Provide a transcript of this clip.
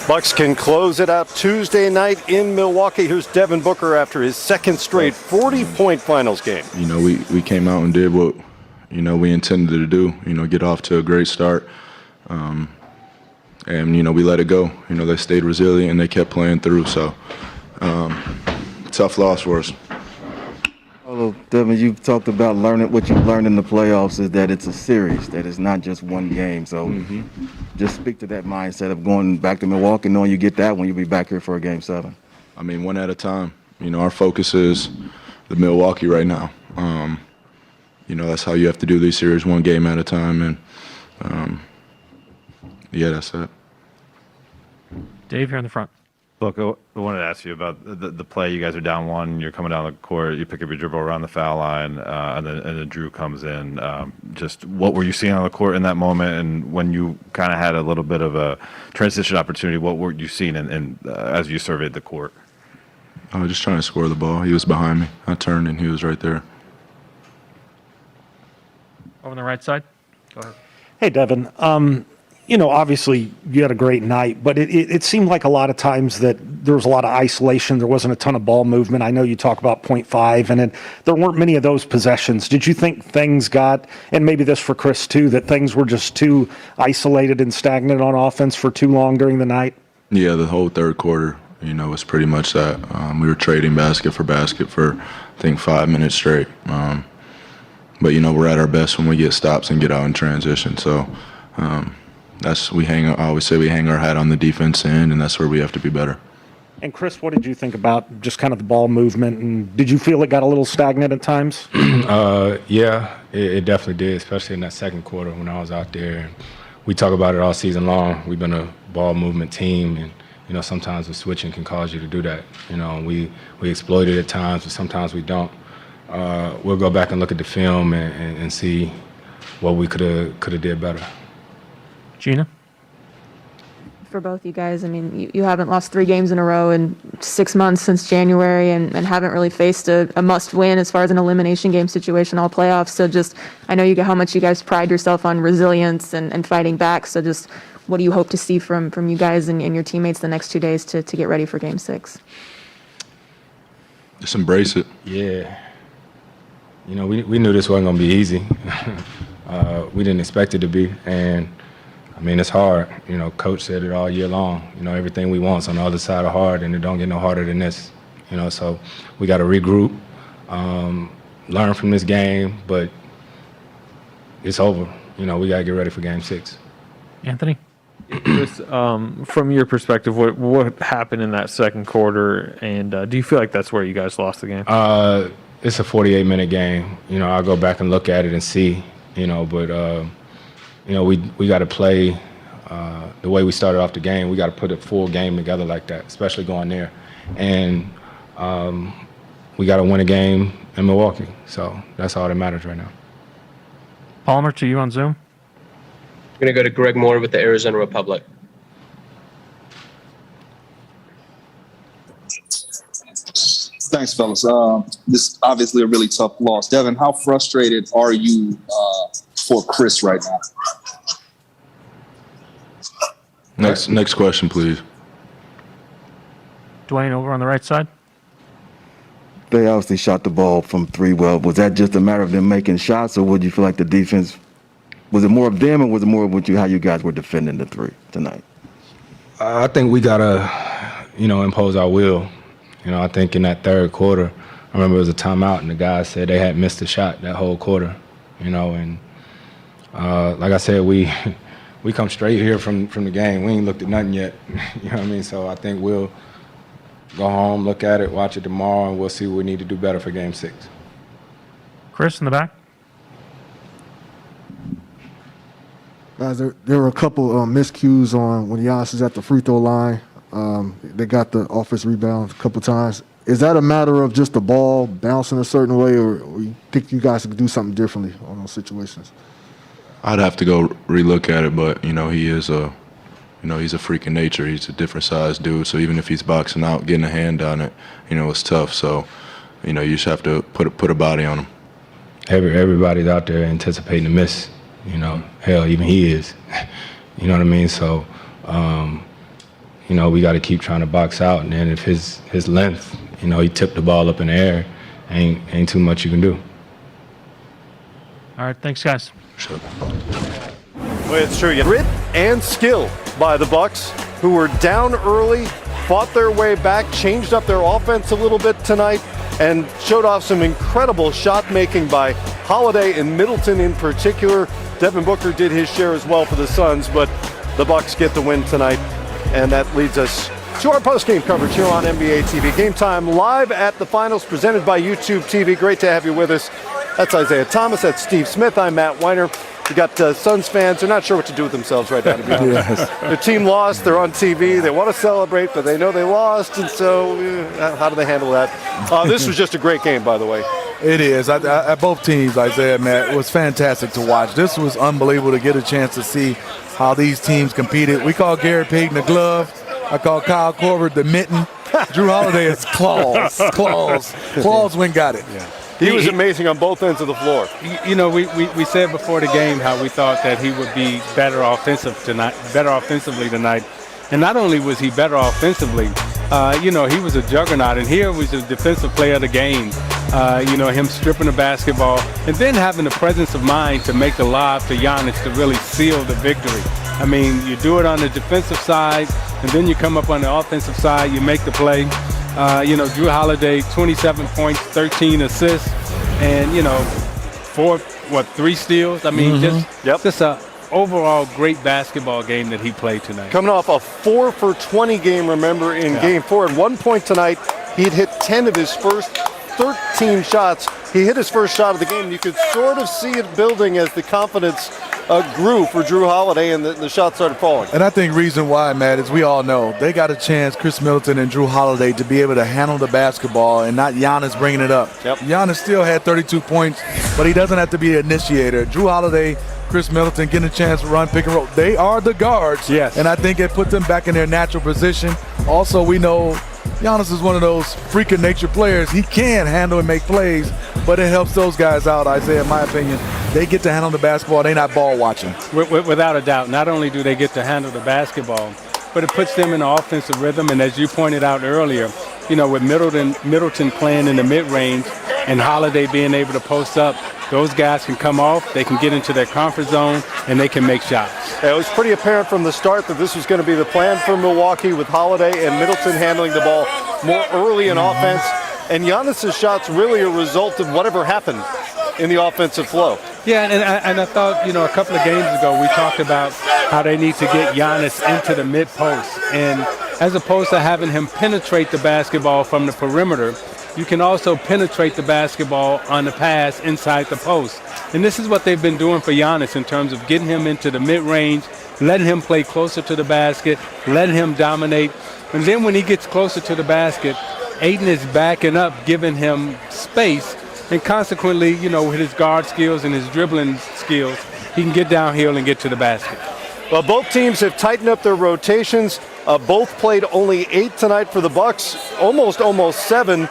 Bucks can close it out Tuesday night in Milwaukee. Here's Devin Booker after his second straight 40-point finals game. We came out and did what, we intended to do, get off to a great start. And, we let it go. They stayed resilient and they kept playing through. So, tough loss for us. Well, Devin, you've talked about what you've learned in the playoffs is that it's a series, that it's not just one game. So just speak to that mindset of going back to Milwaukee, knowing you get that one, you'll be back here for a Game 7. One at a time. Our focus is the Milwaukee right now. That's how you have to do these series, one game at a time. And, that's it. Dave, here in the front. Look, I wanted to ask you about the play. You guys are down one. You're coming down the court. You pick up your dribble around the foul line, and then Drew comes in. Just what were you seeing on the court in that moment? And when you kind of had a little bit of a transition opportunity, what were you seeing as you surveyed the court? I was just trying to score the ball. He was behind me. I turned, and he was right there. Over on the right side. Go ahead. Hey, Devin. Obviously you had a great night, but it seemed like a lot of times that there was a lot of isolation. There wasn't a ton of ball movement. I know you talk about 0.5, and there weren't many of those possessions. Did you think things got, and maybe this for Chris too, that things were just too isolated and stagnant on offense for too long during the night? Yeah, the whole third quarter, was pretty much that. We were trading basket for, I think, 5 minutes straight. But, we're at our best when we get stops and get out in transition. So, I always say we hang our hat on the defense end, and that's where we have to be better. And Chris, what did you think about just kind of the ball movement? And did you feel it got a little stagnant at times? Yeah, it definitely did, especially in that second quarter when I was out there. And we talk about it all season long. We've been a ball movement team, and sometimes the switching can cause you to do that. We exploit it at times, but sometimes we don't. We'll go back and look at the film and see what we could have did better. Gina? For both you guys, you haven't lost 3 games in a row in 6 months since January and haven't really faced a must-win as far as an elimination game situation all playoffs. So I know how much you guys pride yourself on resilience and fighting back. So just what do you hope to see from you guys and your teammates the next 2 days to get ready for Game 6? Just embrace it. Yeah. We knew this wasn't going to be easy. We didn't expect it to be, and it's hard. Coach said it all year long. Everything we want's on the other side of hard, and it don't get no harder than this. So we got to regroup, learn from this game, but it's over. We got to get ready for Game 6. Anthony? Chris, from your perspective, what happened in that second quarter, and do you feel like that's where you guys lost the game? It's a 48-minute game. I'll go back and look at it and see, but we got to play the way we started off the game. We got to put a full game together like that, especially going there. And we got to win a game in Milwaukee. So that's all that matters right now. Palmer, to you on Zoom. I'm going to go to Greg Moore with the Arizona Republic. Thanks, fellas. This is obviously a really tough loss. Devin, how frustrated are you for Chris right now? Next question, please. Dwayne, over on the right side. They obviously shot the ball from 3 well. Was that just a matter of them making shots, or would you feel like the defense, was it more of them, or was it more of how you guys were defending the 3 tonight? I think we got to, impose our will. I think in that third quarter, I remember it was a timeout, and the guys said they had missed a shot that whole quarter, and like I said, we come straight here from the game. We ain't looked at nothing yet, So I think we'll go home, look at it, watch it tomorrow, and we'll see what we need to do better for Game 6. Chris in the back. Guys, there were a couple miscues on when Giannis is at the free throw line. They got the offense rebound a couple times. Is that a matter of just the ball bouncing a certain way, or you think you guys could do something differently on those situations? I'd have to go relook at it, but he is he's a freak of nature. He's a different size dude. So even if he's boxing out, getting a hand on it, it's tough. So, you just have to put a body on him. Everybody's out there anticipating to miss. Hell, even he is. You know what I mean? So, you know, we got to keep trying to box out. And then if his length, you know, he tipped the ball up in the air, ain't too much you can do. All right, thanks, guys. Sure. Well, it's true. Grit and skill by the Bucks, who were down early, fought their way back, changed up their offense a little bit tonight, and showed off some incredible shot making by Holiday and Middleton in particular. Devin Booker did his share as well for the Suns, but the Bucks get the win tonight, and that leads us to our post-game coverage here on NBA TV. Game Time live at the finals, presented by YouTube TV. Great to have you with us. That's Isaiah Thomas. That's Steve Smith. I'm Matt Weiner. You got Suns fans. They're not sure what to do with themselves right now, to be honest. Yes. Their team lost. They're on TV. They want to celebrate, but they know they lost, and so how do they handle that? This was just a great game, by the way. It is. At both teams, Isaiah, Matt, it was fantastic to watch. This was unbelievable to get a chance to see how these teams competed. We call Gary Payton the glove. I call Kyle Korver the mitten. Drew Holiday is claws. Claws when got it. Yeah. He was amazing on both ends of the floor. You know, we said before the game how we thought that he would be better offensively tonight. And not only was he better offensively, you know, he was a juggernaut. And here was the defensive player of the game. You know, him stripping the basketball and then having the presence of mind to make the lob to Giannis to really seal the victory. I mean, you do it on the defensive side, and then you come up on the offensive side, you make the play. You know, Drew Holiday, 27 points, 13 assists, and, you know, 3 steals. I mean, just a overall great basketball game that he played tonight. Coming off a 4 for 20 game, remember, in Game 4. At one point tonight, he'd hit 10 of his first 13 shots. He hit his first shot of the game. You could sort of see it building as the confidence grew for Drew Holiday and the shots started falling. And I think reason why, Matt, is we all know they got a chance, Chris Middleton and Drew Holiday, to be able to handle the basketball and not Giannis bringing it up. Yep. Giannis still had 32 points, but he doesn't have to be the initiator. Drew Holiday, Chris Middleton getting a chance to run pick and roll. They are the guards. Yes. And I think it puts them back in their natural position. Also, we know Giannis is one of those freak of nature players. He can handle and make plays, but it helps those guys out, Isaiah, in my opinion. They get to handle the basketball. They're not ball watching. Without a doubt. Not only do they get to handle the basketball, but it puts them in an offensive rhythm. And as you pointed out earlier, you know, with Middleton playing in the mid-range and Holiday being able to post up, those guys can come off, they can get into their comfort zone, and they can make shots. It was pretty apparent from the start that this was going to be the plan for Milwaukee, with Holiday and Middleton handling the ball more early in offense. And Giannis' shots really a result of whatever happened in the offensive flow. Yeah, and I thought, you know, a couple of games ago we talked about how they need to get Giannis into the mid-post. And as opposed to having him penetrate the basketball from the perimeter, you can also penetrate the basketball on the pass inside the post. And this is what they've been doing for Giannis in terms of getting him into the mid-range, letting him play closer to the basket, letting him dominate. And then when he gets closer to the basket, Ayton is backing up, giving him space. And consequently, you know, with his guard skills and his dribbling skills, he can get downhill and get to the basket. Well, both teams have tightened up their rotations. Both played only 8 tonight for the Bucks, almost 7